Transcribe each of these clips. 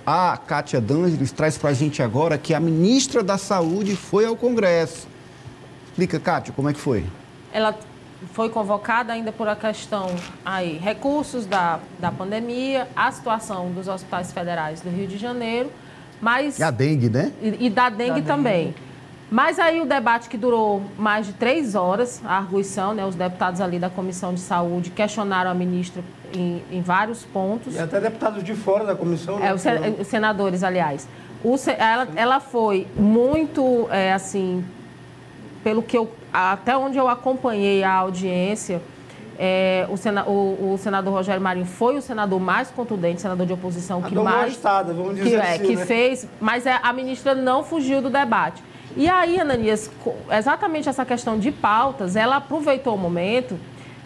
A Kátia D'Ângeles traz para a gente agora que a ministra da Saúde foi ao Congresso. Explica, Kátia, como é que foi? Ela foi convocada ainda por a questão aí, recursos da pandemia, a situação dos hospitais federais do Rio de Janeiro, mas... E a dengue, né? E da dengue também. Mas aí o debate que durou mais de 3 horas, a arguição, né, os deputados ali da Comissão de Saúde questionaram a ministra em vários pontos. E até deputados de fora da comissão. Né? Os senadores, aliás. Ela foi muito, assim, pelo que até onde eu acompanhei a audiência, o senador Rogério Marinho foi o senador mais contundente, senador de oposição que mais... vamos dizer assim, que né? fez, mas a ministra não fugiu do debate. E aí, Ananias, exatamente essa questão de pautas, ela aproveitou o momento,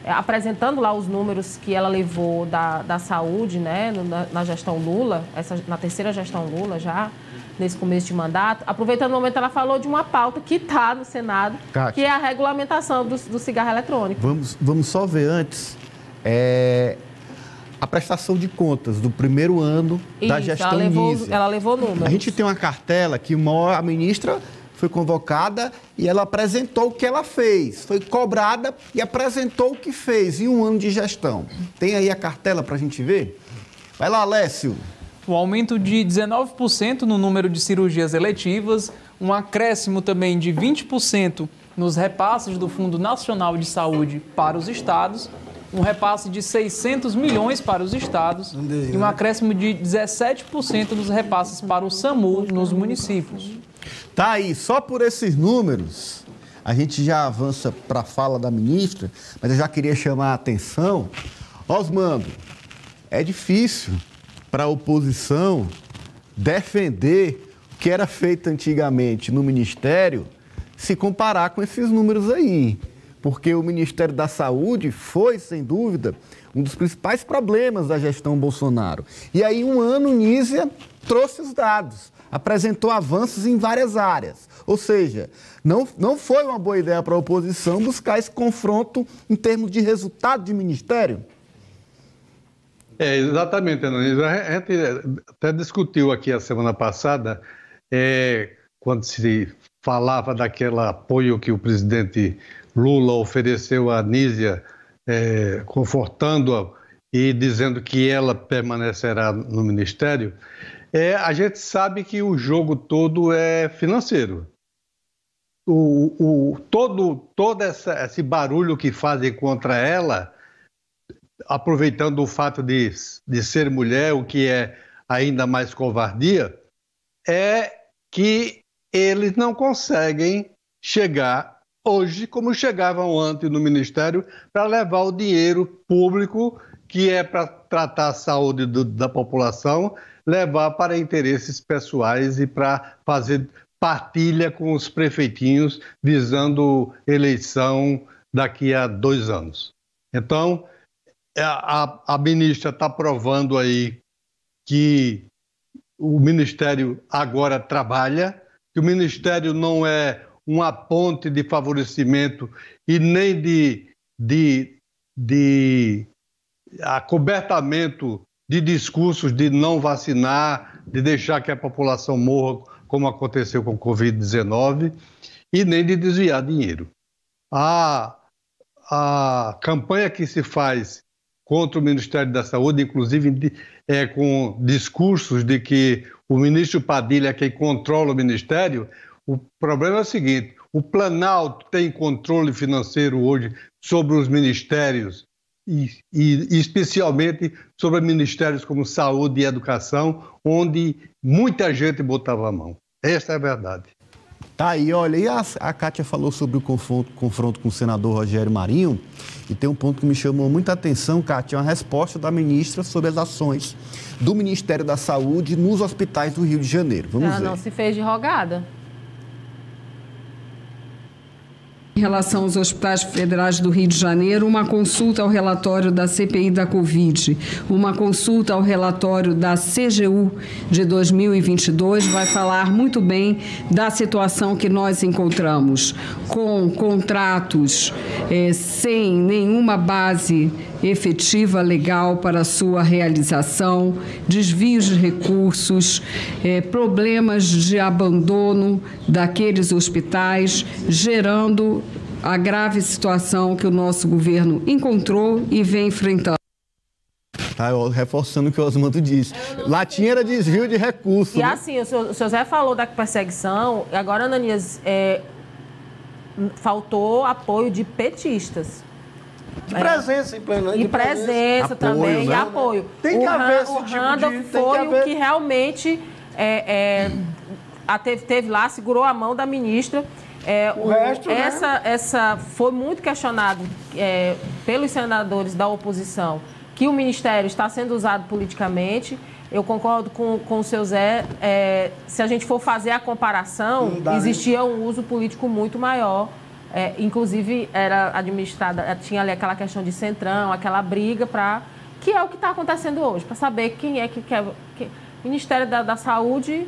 apresentando lá os números que ela levou da saúde, né, na gestão Lula, na terceira gestão Lula já, nesse começo de mandato. Aproveitando o momento, ela falou de uma pauta que está no Senado, Kátia, que é a regulamentação do cigarro eletrônico. Vamos só ver antes a prestação de contas do primeiro ano da gestão Nízia. Ela levou números. A gente tem uma cartela que a ministra foi convocada e ela apresentou o que ela fez. Foi cobrada e apresentou o que fez em um ano de gestão. Tem aí a cartela para a gente ver? Vai lá, Alessio. O aumento de 19% no número de cirurgias eletivas, um acréscimo também de 20% nos repasses do Fundo Nacional de Saúde para os estados, um repasse de 600 milhões para os estados e um acréscimo de 17% nos repasses para o SAMU nos municípios. Tá aí, só por esses números, a gente já avança para a fala da ministra, mas eu já queria chamar a atenção. Osmando, é difícil para a oposição defender o que era feito antigamente no Ministério se comparar com esses números aí. Porque o Ministério da Saúde foi, sem dúvida, um dos principais problemas da gestão Bolsonaro. E aí, em um ano, Nízia trouxe os dados, apresentou avanços em várias áreas. Ou seja, não foi uma boa ideia para a oposição buscar esse confronto em termos de resultado de ministério? Exatamente, Ananias. A gente até discutiu aqui a semana passada, quando se falava daquele apoio que o presidente Lula ofereceu à Nízia, confortando-a e dizendo que ela permanecerá no ministério. A gente sabe que o jogo todo é financeiro. Todo esse barulho que fazem contra ela, aproveitando o fato de ser mulher, o que é ainda mais covardia, é que eles não conseguem chegar hoje como chegavam antes no Ministério para levar o dinheiro público, que é para tratar a saúde da população, levar para interesses pessoais e para fazer partilha com os prefeitinhos visando eleição daqui a 2 anos. Então, a ministra está provando aí que o Ministério agora trabalha, que o Ministério não é uma ponte de favorecimento e nem de acobertamento de discursos de não vacinar, de deixar que a população morra, como aconteceu com o Covid-19, e nem de desviar dinheiro. A campanha que se faz contra o Ministério da Saúde, inclusive com discursos de que o ministro Padilha é quem controla o Ministério, o problema é o seguinte: o Planalto tem controle financeiro hoje sobre os ministérios e especialmente sobre ministérios como Saúde e Educação, onde muita gente botava a mão. Essa é a verdade. Tá aí, olha, e a Kátia falou sobre o confronto com o senador Rogério Marinho, e tem um ponto que me chamou muita atenção, Kátia, uma resposta da ministra sobre as ações do Ministério da Saúde nos hospitais do Rio de Janeiro. Vamos ver. Não se fez de rogada. Em relação aos hospitais federais do Rio de Janeiro, uma consulta ao relatório da CPI da Covid, uma consulta ao relatório da CGU de 2022 vai falar muito bem da situação que nós encontramos, com contratos sem nenhuma base efetiva legal para sua realização, desvios de recursos, problemas de abandono daqueles hospitais, gerando a grave situação que o nosso governo encontrou e vem enfrentando. Tá, reforçando o que o Osmando disse. Latinha era desvio de recursos. E assim, o senhor Zé falou da perseguição, e agora, Ananias, faltou apoio de petistas. De presença em pleno. De presença também, apoio, né? E apoio. Tem que haver esse O tipo Randolph de... foi o que realmente teve lá, segurou a mão da ministra. O resto, essa foi muito questionado pelos senadores da oposição, que o Ministério está sendo usado politicamente. Eu concordo com o seu Zé. Se a gente for fazer a comparação, existia um uso político muito maior. Inclusive, era administrada, tinha ali aquela questão de centrão, aquela briga, que é o que está acontecendo hoje, para saber quem é que quer. Ministério da Saúde,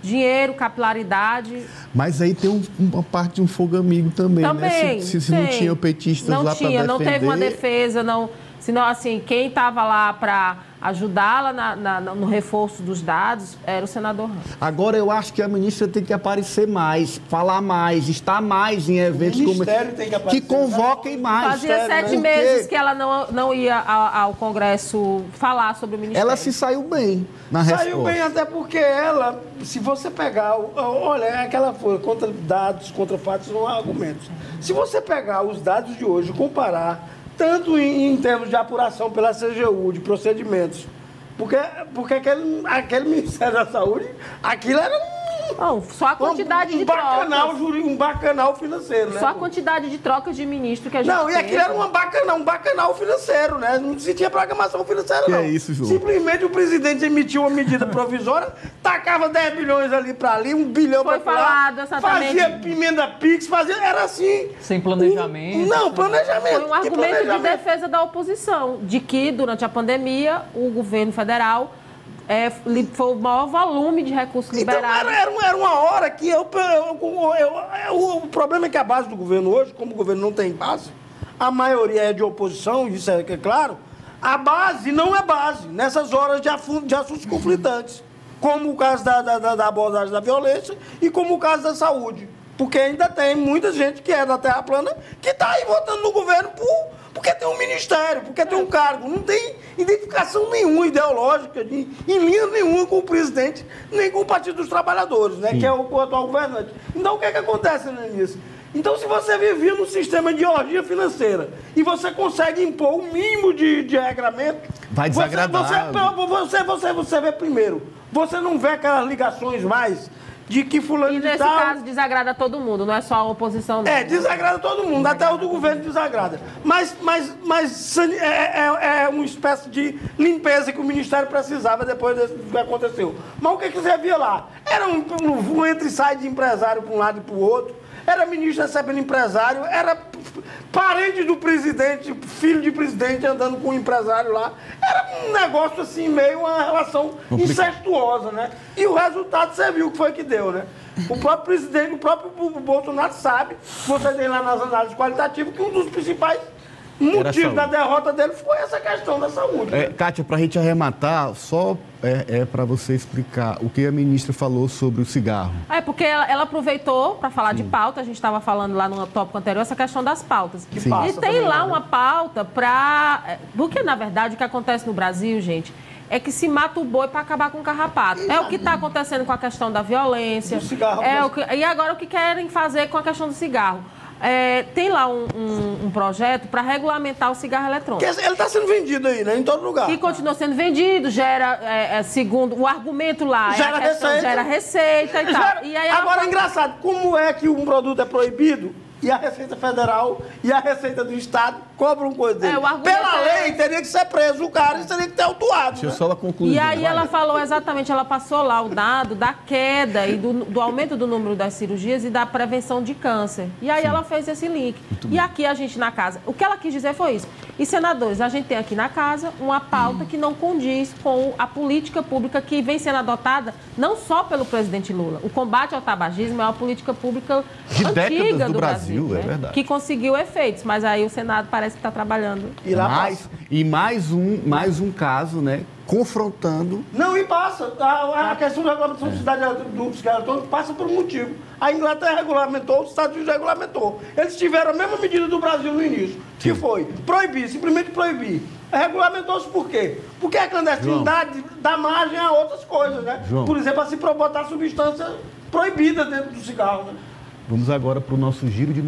dinheiro, capilaridade. Mas aí tem uma parte de um fogo amigo também, né? Se não tinha petistas lá para defender... Não teve uma defesa, senão, assim, quem estava lá para ajudá-la no reforço dos dados era o senador Ramos. Agora, eu acho que a ministra tem que aparecer mais, falar mais, estar mais em eventos como que convoquem mais. Fazia 7 meses que ela não ia ao Congresso falar sobre o Ministério. Ela se saiu bem na resposta. Saiu bem até porque ela, se você pegar, olha, é aquela coisa, contra dados, contra fatos, não há argumentos. Se você pegar os dados de hoje e comparar, tanto em termos de apuração pela CGU, de procedimentos, porque aquele Ministério da Saúde, aquilo era só a quantidade de trocas. Um bacanal financeiro, né? Só a quantidade de trocas de ministro que a gente Não, e aquilo era um bacanal financeiro, né? Não se tinha programação financeira, não. Que é isso, João? Simplesmente o presidente emitiu uma medida provisória, tacava 10 bilhões ali para ali, 1 bilhão para lá. Foi falado exatamente. Fazia emenda Pix, era assim. Sem planejamento. Não, planejamento. Foi um argumento de defesa da oposição, de que durante a pandemia o governo federal foi o maior volume de recursos liberados. Então, era uma hora que o problema é que a base do governo hoje, como o governo não tem base, a maioria é de oposição, isso é claro, a base não é base nessas horas de assuntos conflitantes, como o caso da abordagem da violência e como o caso da saúde. Porque ainda tem muita gente que é da Terra plana que está aí votando no governo porque tem um ministério, porque tem um cargo. Não tem identificação nenhuma ideológica, em linha nenhuma com o presidente, nem com o Partido dos Trabalhadores, né, que é o atual governante. Então, o que acontece nisso? Então, se você vivia num sistema de orgia financeira e você consegue impor um mínimo de regramento... Vai desagradar. Você vê primeiro. Você não vê aquelas ligações mais... de que fulano e de nesse tal... caso desagrada todo mundo, não é só a oposição, não. Desagrada todo mundo, até o do governo desagrada. Mas é uma espécie de limpeza que o Ministério precisava depois do que aconteceu. Mas o que você via lá? Era um entra e sai de empresário para um lado e para o outro, era ministro recebendo empresário, era parente do presidente, filho de presidente andando com um empresário lá. Era um negócio assim, meio uma relação incestuosa, né? E o resultado você viu o que foi que deu, né? O próprio presidente, o próprio Bolsonaro sabe, você tem lá nas análises qualitativas, que um dos principais motivos da derrota dele foi essa questão da saúde. Kátia, para a gente arrematar, só para você explicar o que a ministra falou sobre o cigarro. Porque ela aproveitou para falar de pauta, a gente estava falando lá no tópico anterior, essa questão das pautas. E tem lá uma pauta para... Porque, na verdade, o que acontece no Brasil, gente, é que se mata o boi para acabar com o carrapato. É o que está acontecendo com a questão da violência. E agora o que querem fazer com a questão do cigarro. Tem lá um projeto para regulamentar o cigarro eletrônico. Ele está sendo vendido aí, né? Em todo lugar. E continua sendo vendido, gera, segundo o argumento lá, gera receita e tal. E aí agora, engraçado, como é que um produto é proibido e a Receita Federal e a Receita do Estado cobram coisa dele. o argumento Pela lei, teria que ser preso o cara e teria que ter autuado. Deixa eu né? só ela concluir. E aí ela falou exatamente, ela passou lá o dado da queda e do aumento do número das cirurgias e da prevenção de câncer. E aí ela fez esse link. E aqui a gente na casa, o que ela quis dizer foi isso. E senadores, a gente tem aqui na casa uma pauta que não condiz com a política pública que vem sendo adotada não só pelo presidente Lula. O combate ao tabagismo é uma política pública De antiga décadas do do Brasil, né? é verdade. Que conseguiu efeitos, mas aí o Senado parece que está trabalhando. E lá passa. Mais um caso, né? Confrontando. Não, e passa. A questão da regulamentação de cidade do cigarro eletrônico passa por um motivo. A Inglaterra regulamentou, os Estados Unidos regulamentou. Eles tiveram a mesma medida do Brasil no início, que foi proibir, simplesmente proibir. Regulamentou-se por quê? Porque a clandestinidade dá margem a outras coisas, né? João. Por exemplo, a se botar substância proibida dentro do cigarro, né? Vamos agora para o nosso giro de